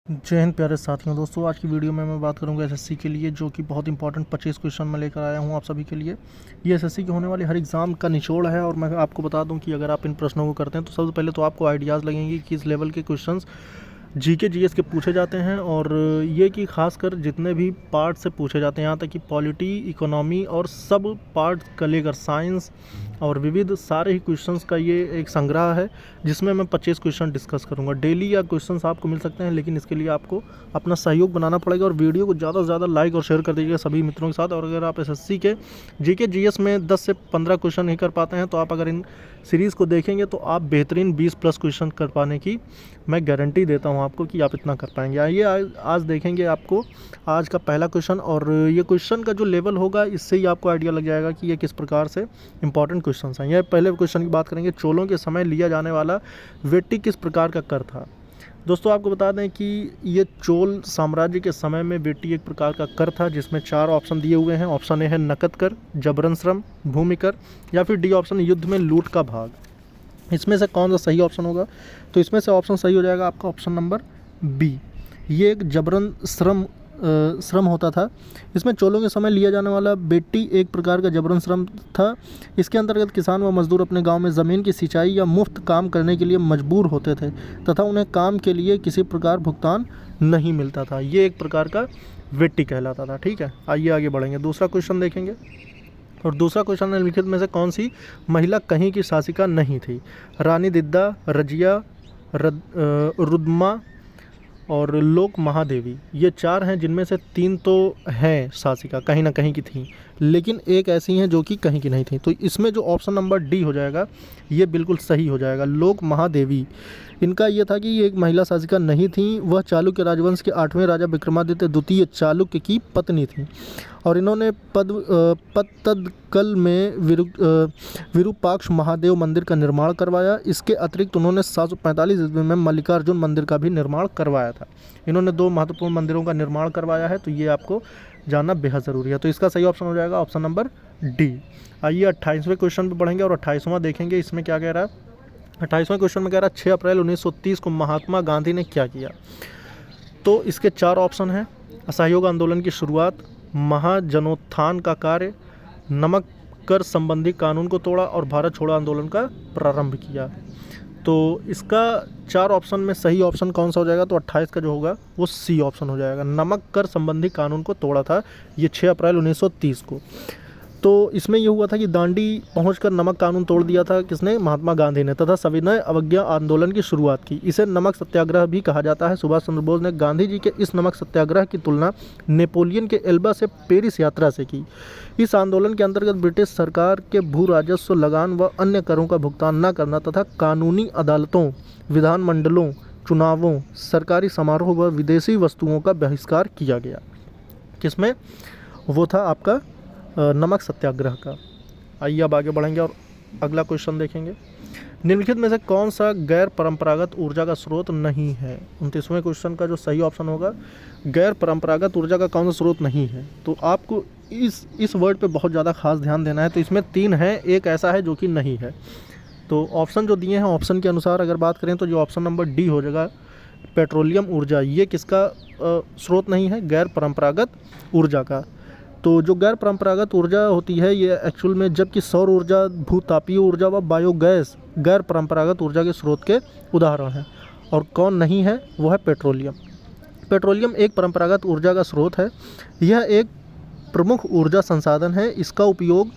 जय हिंद प्यारे साथियों। दोस्तों आज की वीडियो में मैं बात करूंगा एसएससी के लिए, जो कि बहुत इंपॉर्टेंट 25 क्वेश्चन मैं लेकर आया हूं आप सभी के लिए। ये एसएससी के होने वाले हर एग्ज़ाम का निचोड़ है और मैं आपको बता दूं कि अगर आप इन प्रश्नों को करते हैं तो सबसे पहले तो आपको आइडियाज़ लगेंगे कि किस लेवल के क्वेश्चंस जीके जीएस के पूछे जाते हैं, और ये कि खासकर जितने भी पार्ट से पूछे जाते हैं, यहाँ तक कि पॉलिटी, इकोनॉमी और सब पार्ट का लेकर साइंस और विविध सारे ही क्वेश्चंस का ये एक संग्रह है, जिसमें मैं 25 क्वेश्चन डिस्कस करूँगा। डेली या क्वेश्चंस आपको मिल सकते हैं, लेकिन इसके लिए आपको अपना सहयोग बनाना पड़ेगा और वीडियो को ज़्यादा से ज़्यादा लाइक और शेयर कर दीजिएगा सभी मित्रों के साथ। और अगर आप एसएससी के जीके जीएस में 10 से 15 क्वेश्चन नहीं कर पाते हैं, तो आप अगर इन सीरीज़ को देखेंगे तो आप बेहतरीन 20+ क्वेश्चन कर पाने की मैं गारंटी देता हूं आपको कि आप इतना कर पाएंगे। आइए आज देखेंगे आपको आज का पहला क्वेश्चन, और ये क्वेश्चन का जो लेवल होगा इससे ही आपको आइडिया लग जाएगा कि ये किस प्रकार से इंपॉर्टेंट क्वेश्चन हैं। यह पहले क्वेश्चन की बात करेंगे, चोलों के समय लिया जाने वाला वेट्टी किस प्रकार का कर था। दोस्तों आपको बता दें कि ये चोल साम्राज्य के समय में वेट्टी एक प्रकार का कर था, जिसमें 4 ऑप्शन दिए हुए हैं। ऑप्शन ए है नकद कर, जबरन श्रम, भूमि कर, या फिर डी ऑप्शन युद्ध में लूट का भाग। इसमें से कौन सा सही ऑप्शन होगा? तो इसमें से ऑप्शन सही हो जाएगा आपका ऑप्शन नंबर बी। ये एक जबरन श्रम होता था। इसमें चोलों के समय लिया जाने वाला वेट्टी एक प्रकार का जबरन श्रम था। इसके अंतर्गत किसान व मजदूर अपने गांव में ज़मीन की सिंचाई या मुफ्त काम करने के लिए मजबूर होते थे तथा उन्हें काम के लिए किसी प्रकार भुगतान नहीं मिलता था। ये एक प्रकार का वेट्टी कहलाता था। ठीक है, आइए आगे बढ़ेंगे, दूसरा क्वेश्चन देखेंगे। और दूसरा क्वेश्चन निम्नलिखित में से कौन सी महिला कहीं की शासिका नहीं थी? रानी दिद्दा, रजिया, रुद्रमा और लोक महादेवी। ये 4 हैं, जिनमें से 3 तो हैं शासिका, कहीं ना कहीं की थी, लेकिन एक ऐसी हैं जो कि कहीं की नहीं थी। तो इसमें जो ऑप्शन नंबर डी हो जाएगा ये बिल्कुल सही हो जाएगा, लोक महादेवी। इनका ये था कि ये एक महिला शासिका नहीं थी, वह चालुक्य राजवंश के 8वें राजा विक्रमादित्य द्वितीय चालुक्य की पत्नी थी, और इन्होंने पत्तदकल में विरूपाक्ष महादेव मंदिर का निर्माण करवाया। इसके अतिरिक्त उन्होंने 745 ईस्वी में मल्लिकार्जुन मंदिर का भी निर्माण करवाया था। इन्होंने 2 महत्वपूर्ण मंदिरों का निर्माण करवाया है, तो ये आपको जानना बेहद ज़रूरी है। तो इसका सही ऑप्शन हो जाएगा ऑप्शन नंबर डी। आइए 28वें क्वेश्चन पर बढ़ेंगे और 28वां देखेंगे। इसमें क्या कह रहा है? 28वें क्वेश्चन में कह रहा है 6 अप्रैल 1930 को महात्मा गांधी ने क्या किया। तो इसके 4 ऑप्शन हैं। असहयोग आंदोलन की शुरुआत, महाजनोत्थान का कार्य, नमक कर संबंधी कानून को तोड़ा, और भारत छोड़ो आंदोलन का प्रारंभ किया। तो इसका 4 ऑप्शन में सही ऑप्शन कौन सा हो जाएगा? तो 28 का जो होगा वो सी ऑप्शन हो जाएगा। नमक कर संबंधी कानून को तोड़ा था ये 6 अप्रैल 1930 को। तो इसमें ये हुआ था कि दांडी पहुंचकर नमक कानून तोड़ दिया था किसने? महात्मा गांधी ने, तथा सविनय अवज्ञा आंदोलन की शुरुआत की। इसे नमक सत्याग्रह भी कहा जाता है। सुभाष चंद्र बोस ने गांधी जी के इस नमक सत्याग्रह की तुलना नेपोलियन के एल्बा से पेरिस यात्रा से की। इस आंदोलन के अंतर्गत ब्रिटिश सरकार के भू राजस्व, लगान व अन्य करों का भुगतान न करना तथा कानूनी अदालतों, विधानमंडलों, चुनावों, सरकारी समारोह व विदेशी वस्तुओं का बहिष्कार किया गया। किसमें? वो था आपका नमक सत्याग्रह का। आइए अब आगे बढ़ेंगे और अगला क्वेश्चन देखेंगे। निम्नलिखित में से कौन सा गैर परंपरागत ऊर्जा का स्रोत नहीं है? 29वें क्वेश्चन का जो सही ऑप्शन होगा, गैर परंपरागत ऊर्जा का कौन सा स्रोत नहीं है। तो आपको इस वर्ड पे बहुत ज़्यादा खास ध्यान देना है। तो इसमें 3 हैं, एक ऐसा है जो कि नहीं है। तो ऑप्शन जो दिए हैं, ऑप्शन के अनुसार अगर बात करें तो जो ऑप्शन नंबर डी हो जाएगा, पेट्रोलियम ऊर्जा। ये किसका स्रोत नहीं है? गैर परंपरागत ऊर्जा का। तो जो गैर परंपरागत ऊर्जा होती है ये एक्चुअल में, जबकि सौर ऊर्जा, भूतापीय ऊर्जा व बायोगैस गैर परंपरागत ऊर्जा के स्रोत के उदाहरण हैं। और कौन नहीं है? वो है पेट्रोलियम। पेट्रोलियम एक परंपरागत ऊर्जा का स्रोत है। यह एक प्रमुख ऊर्जा संसाधन है। इसका उपयोग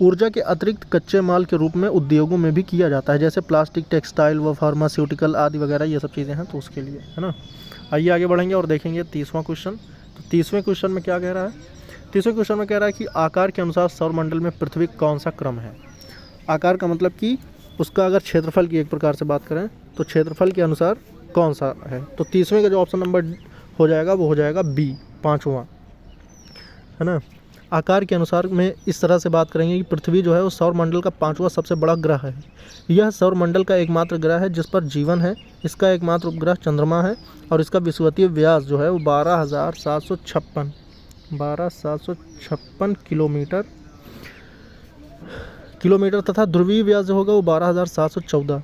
ऊर्जा के अतिरिक्त कच्चे माल के रूप में उद्योगों में भी किया जाता है, जैसे प्लास्टिक, टेक्सटाइल व फार्मास्यूटिकल आदि वगैरह, ये सब चीज़ें हैं, तो उसके लिए, है ना। आइए आगे बढ़ेंगे और देखेंगे 30वां क्वेश्चन। तो 30वें क्वेश्चन में क्या कह रहा है? 30वें क्वेश्चन में कह रहा है कि आकार के अनुसार सौरमंडल में पृथ्वी कौन सा क्रम है? आकार का मतलब कि उसका अगर क्षेत्रफल की एक प्रकार से बात करें तो क्षेत्रफल के अनुसार कौन सा है। तो 30वें का जो ऑप्शन नंबर हो जाएगा वो हो जाएगा बी, 5वां, है ना। आकार के अनुसार में इस तरह से बात करेंगे कि पृथ्वी जो है वो सौरमंडल का 5वां सबसे बड़ा ग्रह है। यह सौरमंडल का एकमात्र ग्रह है जिस पर जीवन है। इसका एकमात्र उपग्रह चंद्रमा है, और इसका विषुवतीय व्यास जो है वो 12,756 किलोमीटर तथा ध्रुवीय व्यास जो होगा वो 12,714।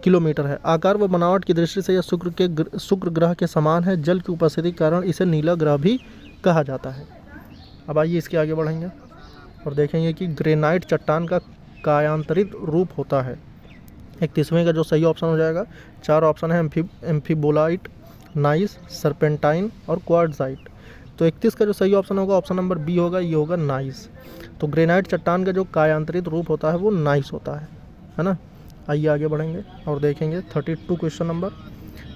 किलोमीटर है। आकार व बनावट की दृष्टि से यह शुक्र ग्रह के समान है। जल की उपस्थिति के कारण इसे नीला ग्रह भी कहा जाता है। अब आइए इसके आगे बढ़ेंगे और देखेंगे कि ग्रेनाइट चट्टान का कायांतरित रूप होता है। 31वें का जो सही ऑप्शन हो जाएगा, 4 ऑप्शन है, एम्फीबोलाइट, नाइस, सर्पेंटाइन और क्वार्ट्जाइट। तो 31 का जो सही ऑप्शन होगा ऑप्शन नंबर बी होगा, ये होगा नाइस। तो ग्रेनाइट चट्टान का जो कायांतरित रूप होता है वो नाइस होता है ना। आइए आगे बढ़ेंगे और देखेंगे 32 क्वेश्चन नंबर।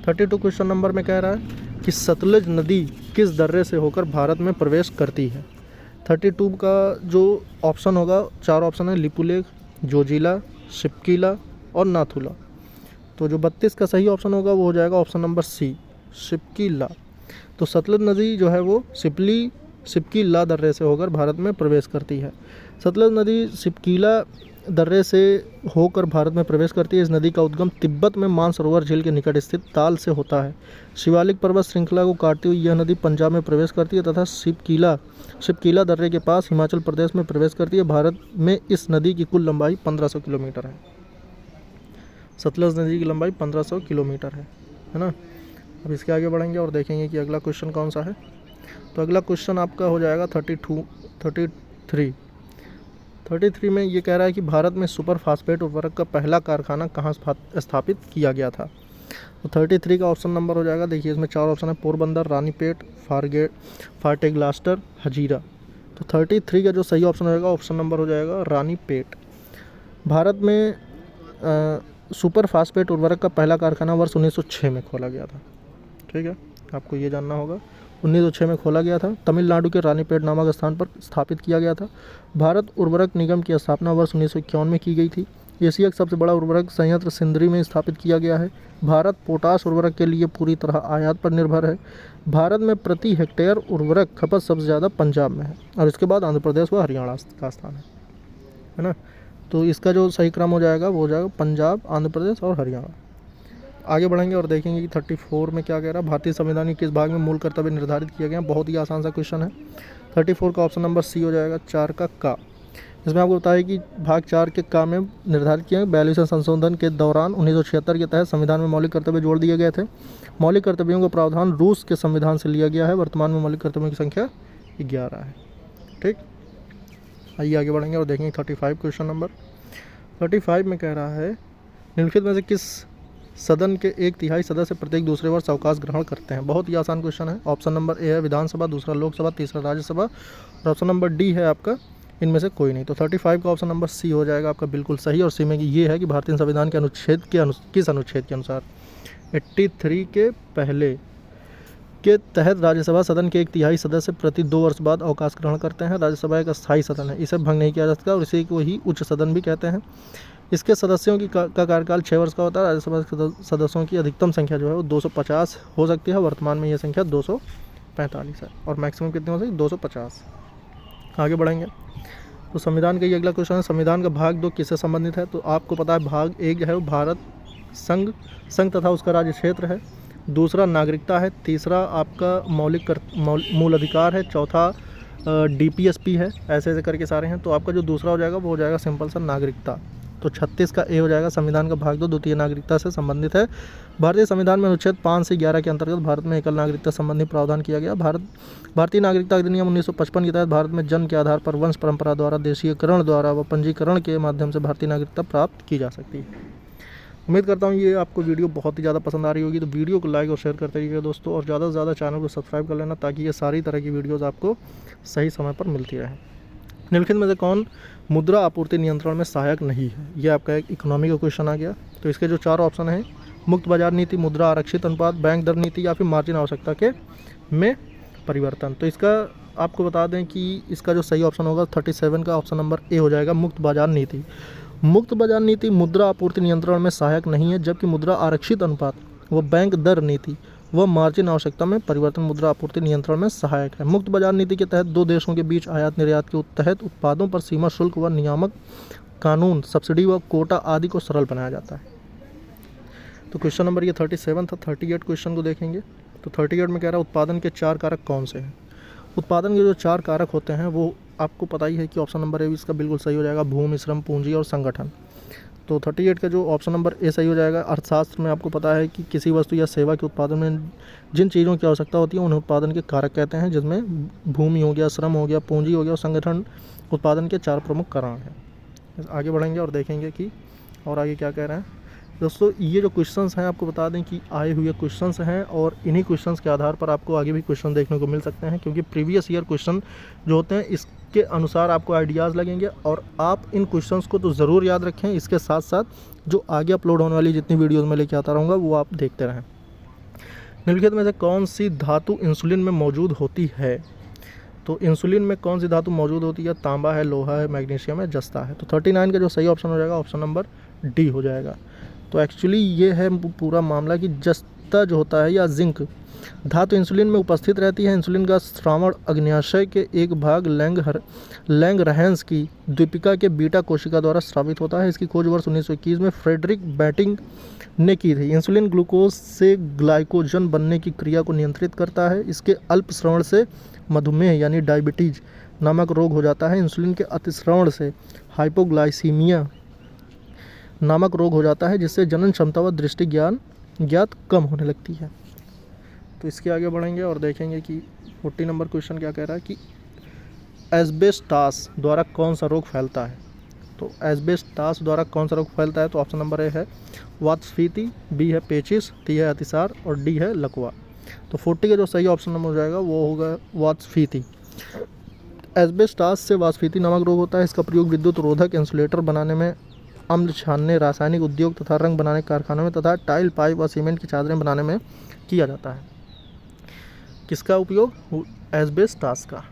32 क्वेश्चन नंबर में कह रहा है कि सतलज नदी किस दर्रे से होकर भारत में प्रवेश करती है। 32 का जो ऑप्शन होगा, 4 ऑप्शन है, लिपुलेख, जोजिला, शिपकीला और नाथुला। तो जो 32 का सही ऑप्शन होगा वो हो जाएगा ऑप्शन नंबर सी, शिपकीला। तो सतलज नदी जो है वो शिपकीला दर्रे से होकर भारत में प्रवेश करती है। सतलज नदी शिपकीला दर्रे से होकर भारत में प्रवेश करती है। इस नदी का उद्गम तिब्बत में मानसरोवर झील के निकट स्थित ताल से होता है। शिवालिक पर्वत श्रृंखला को काटती हुई यह नदी पंजाब में प्रवेश करती है तथा शिपकीला दर्रे के पास हिमाचल प्रदेश में प्रवेश करती है। भारत में इस नदी की कुल लंबाई 1500 किलोमीटर है। सतलज नदी की लंबाई 1500 किलोमीटर है ना। अब इसके आगे बढ़ेंगे और देखेंगे कि अगला क्वेश्चन कौन सा है। तो अगला क्वेश्चन आपका हो जाएगा 33 में ये कह रहा है कि भारत में सुपर फास्फेट उर्वरक का पहला कारखाना कहाँ स्थापित किया गया था। तो 33 का ऑप्शन नंबर हो जाएगा, देखिए इसमें 4 ऑप्शन है, पोरबंदर, रानीपेट, फार्टेग्लास्टर, हजीरा। तो 33 का जो सही ऑप्शन होगा ऑप्शन नंबर हो जाएगा रानीपेट। भारत में सुपर फास्फेट उर्वरक का पहला कारखाना वर्ष 1906 में खोला गया था। ठीक है, आपको ये जानना होगा, 1906 में खोला गया था। तमिलनाडु के रानीपेट नामक स्थान पर स्थापित किया गया था। भारत उर्वरक निगम की स्थापना वर्ष 1951 में की गई थी। एशिया का सबसे बड़ा उर्वरक संयंत्र सिंदरी में स्थापित किया गया है। भारत पोटाश उर्वरक के लिए पूरी तरह आयात पर निर्भर है। भारत में प्रति हेक्टेयर उर्वरक खपत सबसे ज़्यादा पंजाब में है और इसके बाद आंध्र प्रदेश व हरियाणा का स्थान है ना। तो इसका जो सही क्रम हो जाएगा वो हो जाएगा पंजाब, आंध्र प्रदेश और हरियाणा। आगे बढ़ेंगे और देखेंगे कि 34 में क्या कह रहा है, भारतीय संविधान के किस भाग में मूल कर्तव्य निर्धारित किया गया। बहुत ही आसान सा क्वेश्चन है। 34 का ऑप्शन नंबर सी हो जाएगा, 4 का का। इसमें आपको बताया कि भाग 4 के का में निर्धारित किया गया 42वें संशोधन के दौरान 1976 के तहत संविधान में मौलिक कर्तव्य जोड़ दिए गए थे। मौलिक कर्तव्यों का प्रावधान रूस के संविधान से लिया गया है। वर्तमान में मौलिक कर्तव्यों की संख्या 11 है। ठीक, आइए आगे बढ़ेंगे और देखेंगे 35 क्वेश्चन नंबर। 35 में कह रहा है, निम्नलिखित में से किस सदन के 1/3 सदस्य प्रत्येक दूसरे वर्ष अवकाश ग्रहण करते हैं। बहुत ही आसान क्वेश्चन है। ऑप्शन नंबर ए है विधानसभा, दूसरा लोकसभा, तीसरा राज्यसभा और ऑप्शन नंबर डी है आपका इनमें से कोई नहीं। तो 35 का ऑप्शन नंबर सी हो जाएगा आपका बिल्कुल सही। और सी में ये है कि भारतीय संविधान के अनुच्छेद के किस अनुच्छेद के अनुसार 83 के पहले के तहत राज्यसभा सदन के 1/3 सदस्य प्रति 2 वर्ष बाद अवकाश ग्रहण करते हैं। राज्यसभा एक अस्थायी सदन है, इसे भंग नहीं किया जा सकता और इसी को ही उच्च सदन भी कहते हैं। इसके सदस्यों का कार्यकाल 6 वर्ष का होता है। राज्यसभा के सदस्यों की अधिकतम संख्या जो है वो 250 हो सकती है। वर्तमान में यह संख्या 245 है और मैक्सिमम कितनी हो सकती है, 250। आगे बढ़ेंगे तो संविधान का ये अगला क्वेश्चन है, संविधान का भाग 2 किससे संबंधित है। तो आपको पता है भाग 1 है वो भारत संघ तथा उसका राज्य क्षेत्र है। दूसरा नागरिकता है। तीसरा आपका मूल अधिकार है। चौथा DPSP है। ऐसे करके सारे हैं। तो आपका जो दूसरा हो जाएगा वो हो जाएगा सिंपल सा नागरिकता। तो 36 का ए हो जाएगा, संविधान का भाग 2 द्वितीय नागरिकता से संबंधित है। भारतीय संविधान में अनुच्छेद 5 से 11 के अंतर्गत भारत में एकल नागरिकता संबंधी प्रावधान किया गया। भारतीय नागरिकता अधिनियम 1955 के तहत भारत में जन्म के आधार पर वंश परंपरा द्वारा, देशीयकरण द्वारा व पंजीकरण के माध्यम से भारतीय नागरिकता प्राप्त की जा सकती है। उम्मीद करता हूँ ये आपको वीडियो बहुत ही ज़्यादा पसंद आ रही होगी। तो वीडियो को लाइक और शेयर करते रहिएगा दोस्तों, और ज़्यादा से ज़्यादा चैनल को सब्सक्राइब कर लेना ताकि ये सारी तरह की वीडियोज़ आपको सही समय पर मिलती रहे। निम्नलिखित में से कौन मुद्रा आपूर्ति नियंत्रण में सहायक नहीं है। यह आपका एक इकोनॉमी का क्वेश्चन आ गया। तो इसके जो 4 ऑप्शन हैं, मुक्त बाजार नीति, मुद्रा आरक्षित अनुपात, बैंक दर नीति या फिर मार्जिन आवश्यकता के में परिवर्तन। तो इसका आपको बता दें कि इसका जो सही ऑप्शन होगा 37 का ऑप्शन नंबर ए हो जाएगा, मुक्त बाजार नीति। मुक्त बाजार नीति मुद्रा आपूर्ति नियंत्रण में सहायक नहीं है, जबकि मुद्रा आरक्षित अनुपात व बैंक दर नीति व मार्जिन आवश्यकता में परिवर्तन मुद्रा आपूर्ति नियंत्रण में सहायक है। मुक्त बाजार नीति के तहत 2 देशों के बीच आयात निर्यात के तहत उत्पादों पर सीमा शुल्क व नियामक कानून, सब्सिडी व कोटा आदि को सरल बनाया जाता है। तो क्वेश्चन नंबर ये 37 था। 38 क्वेश्चन को देखेंगे। तो 38 में कह रहा है उत्पादन के 4 कारक कौन से हैं। उत्पादन के जो 4 कारक होते हैं वो आपको पता ही है कि ऑप्शन नंबर ए इसका बिल्कुल सही हो जाएगा, भूमि, श्रम, पूंजी और संगठन। तो 38 का जो ऑप्शन नंबर ए सही हो जाएगा। अर्थशास्त्र में आपको पता है कि किसी वस्तु या सेवा के उत्पादन में जिन चीज़ों की आवश्यकता होती है उन्हें उत्पादन के कारक कहते हैं, जिसमें भूमि हो गया, श्रम हो गया, पूंजी हो गया और संगठन उत्पादन के 4 प्रमुख कारण हैं। आगे बढ़ेंगे और देखेंगे कि और आगे क्या कह रहे हैं। दोस्तों ये जो क्वेश्चंस हैं आपको बता दें कि आए हुए क्वेश्चंस हैं और इन्हीं क्वेश्चंस के आधार पर आपको आगे भी क्वेश्चन देखने को मिल सकते हैं, क्योंकि प्रीवियस ईयर क्वेश्चन जो होते हैं इसके अनुसार आपको आइडियाज़ लगेंगे और आप इन क्वेश्चंस को तो ज़रूर याद रखें। इसके साथ साथ जो आगे अपलोड होने वाली जितनी वीडियोज़ में लेके आता रहूँगा वो आप देखते रहें। निम्नलिखित में से कौन सी धातु इंसुलिन में मौजूद होती है? तो इंसुलिन में कौन सी धातु मौजूद होती है? तांबा है, लोहा है, मैग्नीशियम है, जस्ता है। तो 39 का जो सही ऑप्शन हो जाएगा ऑप्शन नंबर डी हो जाएगा। तो एक्चुअली ये है पूरा मामला कि जस्ता जो होता है या जिंक धातु इंसुलिन में उपस्थित रहती है। इंसुलिन का श्रावण अग्न्याशय के एक भाग लैंगरहैंस की द्वीपिका के बीटा कोशिका द्वारा स्रावित होता है। इसकी खोज वर्ष 1921 में फ्रेडरिक बैटिंग ने की थी। इंसुलिन ग्लूकोज से ग्लाइकोजन बनने की क्रिया को नियंत्रित करता है। इसके अल्प श्रवण से मधुमेह यानी डायबिटीज नामक रोग हो जाता है। इंसुलिन के अतिश्रवण से हाइपोग्लाइसीमिया नामक रोग हो जाता है, जिससे जनन क्षमता व दृष्टि ज्ञात कम होने लगती है। तो इसके आगे बढ़ेंगे और देखेंगे कि 40 नंबर क्वेश्चन क्या कह रहा है कि एस्बेस्टास द्वारा कौन सा रोग फैलता है? तो एस्बेस्टास द्वारा कौन सा रोग फैलता है? तो ऑप्शन नंबर ए है वातस्फीति, बी है पेचिस, सी है अतिसार और डी है लकवा। तो 40 का जो सही ऑप्शन नंबर हो जाएगा वो होगा वातस्फीति। एस्बेस्टास से वातस्फीति नामक रोग होता है। इसका प्रयोग विद्युत रोधक, इंसुलेटर बनाने में, अम्ल छानने, रासायनिक उद्योग तथा रंग बनाने के कारखानों में तथा टाइल, पाइप व सीमेंट की चादरें बनाने में किया जाता है। किसका उपयोग? एस्बेस्टास का।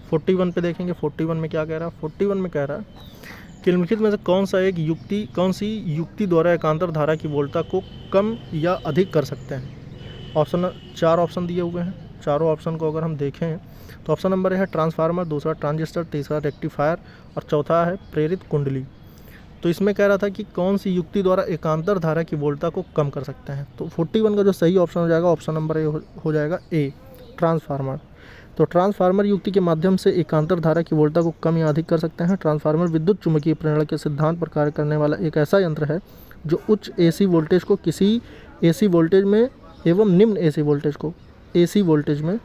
41 पे देखेंगे 41 में क्या कह रहा है। 41 में कह रहा है कि निम्नलिखित में से कौन सी युक्ति द्वारा एकांतर धारा की वोल्टता को कम या अधिक कर सकते हैं? ऑप्शन 4 ऑप्शन दिए हुए हैं। चारों ऑप्शन को अगर हम देखें तो ऑप्शन नंबर है ट्रांसफार्मर, दूसरा ट्रांजिस्टर, तीसरा रेक्टिफायर और चौथा है प्रेरित कुंडली। तो इसमें कह रहा था कि कौन सी युक्ति द्वारा एकांतर धारा की वोल्टता को कम कर सकते हैं। तो 41 का जो सही ऑप्शन हो जाएगा ऑप्शन नंबर ए हो जाएगा ए, ट्रांसफार्मर। तो ट्रांसफार्मर युक्ति के माध्यम से एकांतर धारा की वोल्टता को कम या अधिक कर सकते हैं। ट्रांसफार्मर विद्युत चुम्बकीय प्रेरणा के सिद्धांत पर कार्य करने वाला एक ऐसा यंत्र है जो उच्च एसी वोल्टेज को किसी एसी वोल्टेज में एवं निम्न एसी वोल्टेज को एसी वोल्टेज में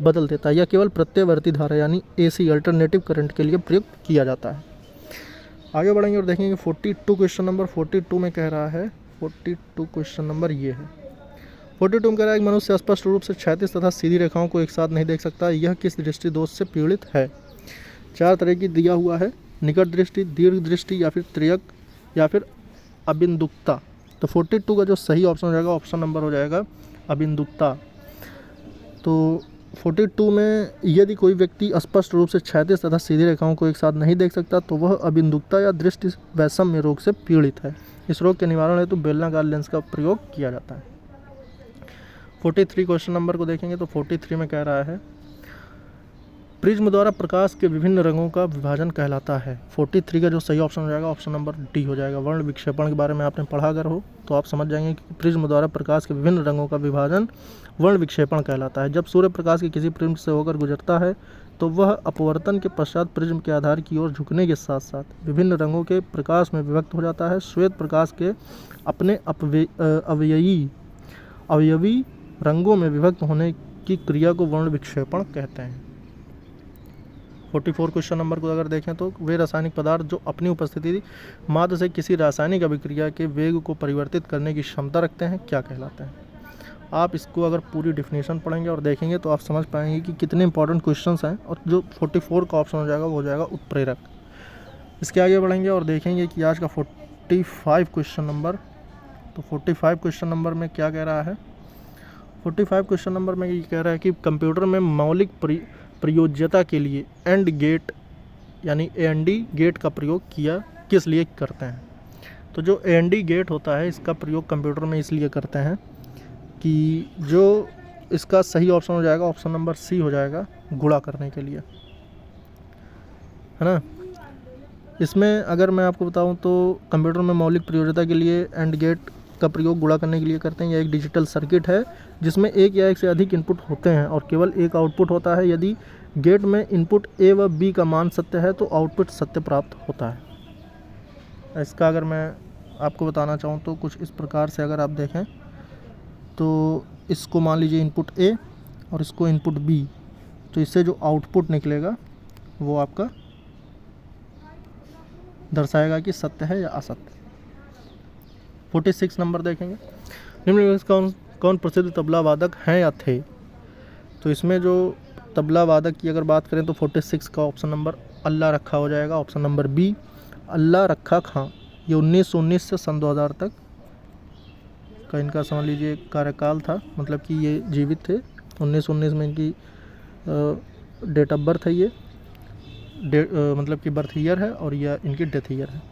बदल देता है। यह केवल प्रत्यवर्ती धारा यानी एसी अल्टरनेटिव करंट के लिए प्रयुक्त किया जाता है। आगे बढ़ेंगे और देखेंगे 42 क्वेश्चन नंबर 42 में कह रहा है 42 क्वेश्चन नंबर ये है। 42 में कह रहा है कि मनुष्य स्पष्ट रूप से क्षैतिज तथा सीधी रेखाओं को एक साथ नहीं देख सकता। यह किस दृष्टि दोष से पीड़ित है? 4 तरह की दिया हुआ है, निकट दृष्टि, दीर्घ दृष्टि या फिर त्रियक या फिर अबिंदुकता। तो 42 का जो सही ऑप्शन हो जाएगा ऑप्शन नंबर हो जाएगा अबिंदुकता। तो 42 में यदि कोई व्यक्ति स्पष्ट रूप से क्षैतिज तथा सीधी रेखाओं को एक साथ नहीं देख सकता तो वह अबिंदुकता या दृष्टि वैषम्य रोग से पीड़ित है। इस रोग के निवारण हेतु बेलनाकार लेंस का प्रयोग किया जाता है। 43 क्वेश्चन नंबर को देखेंगे तो 43 में कह रहा है प्रिज्म द्वारा प्रकाश के विभिन्न रंगों का विभाजन कहलाता है। 43 का जो सही ऑप्शन हो जाएगा ऑप्शन नंबर डी हो जाएगा। वर्ण विक्षेपण के बारे में आपने पढ़ा अगर हो तो आप समझ जाएंगे कि प्रिज्म द्वारा प्रकाश के विभिन्न रंगों का विभाजन वर्ण विक्षेपण कहलाता है। जब सूर्य प्रकाश के किसी प्रिज्म से होकर गुजरता है तो वह अपवर्तन के पश्चात प्रिज्म के आधार की ओर झुकने के साथ साथ विभिन्न रंगों के प्रकाश में विभक्त हो जाता है। श्वेत प्रकाश के अपने अवयवी रंगों में विभक्त होने की क्रिया को वर्ण विक्षेपण कहते हैं। 44 क्वेश्चन नंबर को अगर देखें तो वे रासायनिक पदार्थ जो अपनी उपस्थिति मात्र से किसी रासायनिक अभिक्रिया के वेग को परिवर्तित करने की क्षमता रखते हैं क्या कहलाते हैं? आप इसको अगर पूरी डिफिनेशन पढ़ेंगे और देखेंगे तो आप समझ पाएंगे कि कितने इंपॉर्टेंट क्वेश्चंस हैं। और जो 44 का ऑप्शन हो जाएगा वो हो जाएगा उत्प्रेरक। इसके आगे बढ़ेंगे और देखेंगे कि आज का 45 क्वेश्चन नंबर, तो 45 क्वेश्चन नंबर में क्या कह रहा है। 45 क्वेश्चन नंबर में ये कह रहा है कि कंप्यूटर में मौलिक प्रयोज्यता के लिए एंड गेट यानी AND गेट का प्रयोग किस लिए करते हैं? तो जो AND गेट होता है इसका प्रयोग कंप्यूटर में इसलिए करते हैं कि जो इसका सही ऑप्शन हो जाएगा ऑप्शन नंबर सी हो जाएगा, गुणा करने के लिए, है ना। इसमें अगर मैं आपको बताऊं तो कंप्यूटर में मौलिक प्रयोज्यता के लिए एंड गेट का प्रयोग गुणा करने के लिए करते हैं। यह एक डिजिटल सर्किट है जिसमें एक या एक से अधिक इनपुट होते हैं और केवल एक आउटपुट होता है। यदि गेट में इनपुट A व B का मान सत्य है तो आउटपुट सत्य प्राप्त होता है। इसका अगर मैं आपको बताना चाहूँ तो कुछ इस प्रकार से अगर आप देखें तो इसको मान लीजिए इनपुट ए और इसको इनपुट बी, तो इससे जो आउटपुट निकलेगा वो आपका दर्शाएगा कि सत्य है या असत्य। 46 नंबर देखेंगे, निम्नलिखित में कौन कौन प्रसिद्ध तबला वादक हैं या थे। तो इसमें जो तबला वादक की अगर बात करें तो 46 का ऑप्शन नंबर अल्लाह रखा हो जाएगा। ऑप्शन नंबर बी अल्लाह रखा खां, ये 1919 से सन 2000 तक का इनका समझ लीजिए कार्यकाल था, मतलब कि ये जीवित थे। 1919 में इनकी डेट ऑफ बर्थ है, ये मतलब कि बर्थ ईयर है और यह इनकी डेथ ईयर है।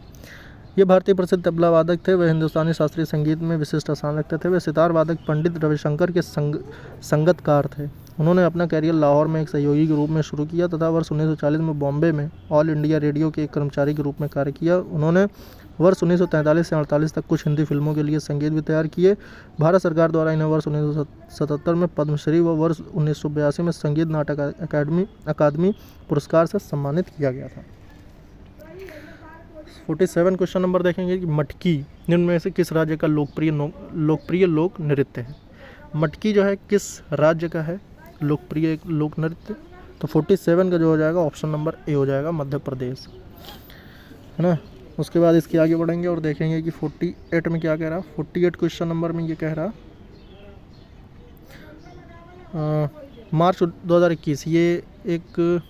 ये भारतीय प्रसिद्ध तबला वादक थे। वे हिंदुस्तानी शास्त्रीय संगीत में विशिष्ट स्थान रखते थे। वे सितार वादक पंडित रविशंकर के संगतकार थे। उन्होंने अपना कैरियर लाहौर में एक सहयोगी के रूप में शुरू किया तथा वर्ष 1940 में बॉम्बे में ऑल इंडिया रेडियो के एक कर्मचारी के रूप में कार्य किया। उन्होंने वर्ष 1943 से 48 तक कुछ हिंदी फिल्मों के लिए संगीत भी तैयार किए। भारत सरकार द्वारा इन्हें वर्ष 1977 में पद्मश्री व वर्ष 1982 में संगीत नाटक अकादमी पुरस्कार से सम्मानित किया गया था। 47 क्वेश्चन नंबर देखेंगे कि मटकी निम्न में से किस राज्य का लोकप्रिय लोक नृत्य है। मटकी जो है किस राज्य का है लोकप्रिय लोक नृत्य। तो 47 का जो हो जाएगा ऑप्शन नंबर ए हो जाएगा, मध्य प्रदेश, है ना। उसके बाद इसके आगे बढ़ेंगे और देखेंगे कि 48 में क्या कह रहा। 48 क्वेश्चन नंबर में ये कह रहा मार्च 2021, ये एक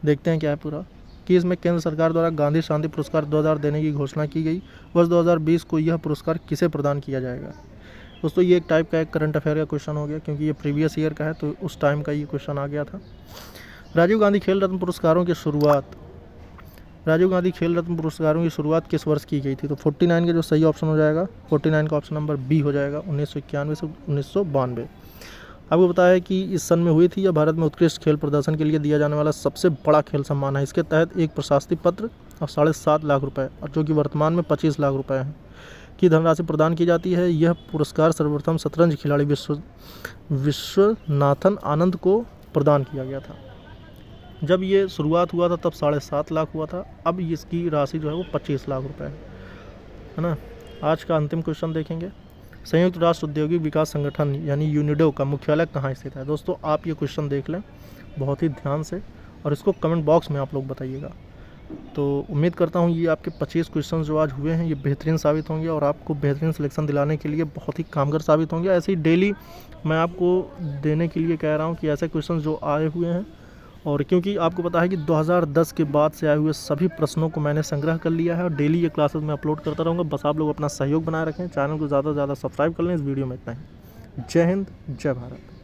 देखते हैं क्या है पूरा, कि इसमें केंद्र सरकार द्वारा गांधी शांति पुरस्कार 2000 देने की घोषणा की गई। वर्ष 2020 को यह पुरस्कार किसे प्रदान किया जाएगा। दोस्तों ये एक टाइप का एक करंट अफेयर का क्वेश्चन हो गया, क्योंकि ये प्रीवियस ईयर का है तो उस टाइम का ये क्वेश्चन आ गया था। राजीव गांधी खेल रत्न पुरस्कारों की शुरुआत किस वर्ष की गई थी। तो 49 का जो सही ऑप्शन हो जाएगा, 49 का ऑप्शन नंबर बी हो जाएगा, 1991 से 1992। आपको पता है कि इस सन में हुई थी। यह भारत में उत्कृष्ट खेल प्रदर्शन के लिए दिया जाने वाला सबसे बड़ा खेल सम्मान है। इसके तहत एक प्रशस्ति पत्र और 7.5 लाख रुपए, और जो कि वर्तमान में 25 लाख रुपए हैं, की धनराशि प्रदान की जाती है। यह पुरस्कार सर्वप्रथम शतरंज खिलाड़ी विश्वनाथन आनंद को प्रदान किया गया था। जब ये शुरुआत हुआ था तब 7.5 लाख हुआ था, अब इसकी राशि जो है वो 25 लाख रुपए है ना। आज का अंतिम क्वेश्चन देखेंगे, संयुक्त राष्ट्र औद्योगिक विकास संगठन यानी यूनिडो का मुख्यालय कहाँ स्थित है। दोस्तों आप ये क्वेश्चन देख लें बहुत ही ध्यान से और इसको कमेंट बॉक्स में आप लोग बताइएगा। तो उम्मीद करता हूँ ये आपके 25 क्वेश्चन जो आज हुए हैं ये बेहतरीन साबित होंगे और आपको बेहतरीन सिलेक्शन दिलाने के लिए बहुत ही कामगार साबित होंगे। ऐसे ही डेली मैं आपको देने के लिए कह रहा हूँ कि ऐसे क्वेश्चन जो आए हुए हैं, और क्योंकि आपको पता है कि 2010 के बाद से आए हुए सभी प्रश्नों को मैंने संग्रह कर लिया है और डेली ये क्लासेस में अपलोड करता रहूँगा। बस आप लोग अपना सहयोग बनाए रखें, चैनल को ज़्यादा से ज़्यादा सब्सक्राइब कर लें। इस वीडियो में इतना ही। जय हिंद, जय भारत।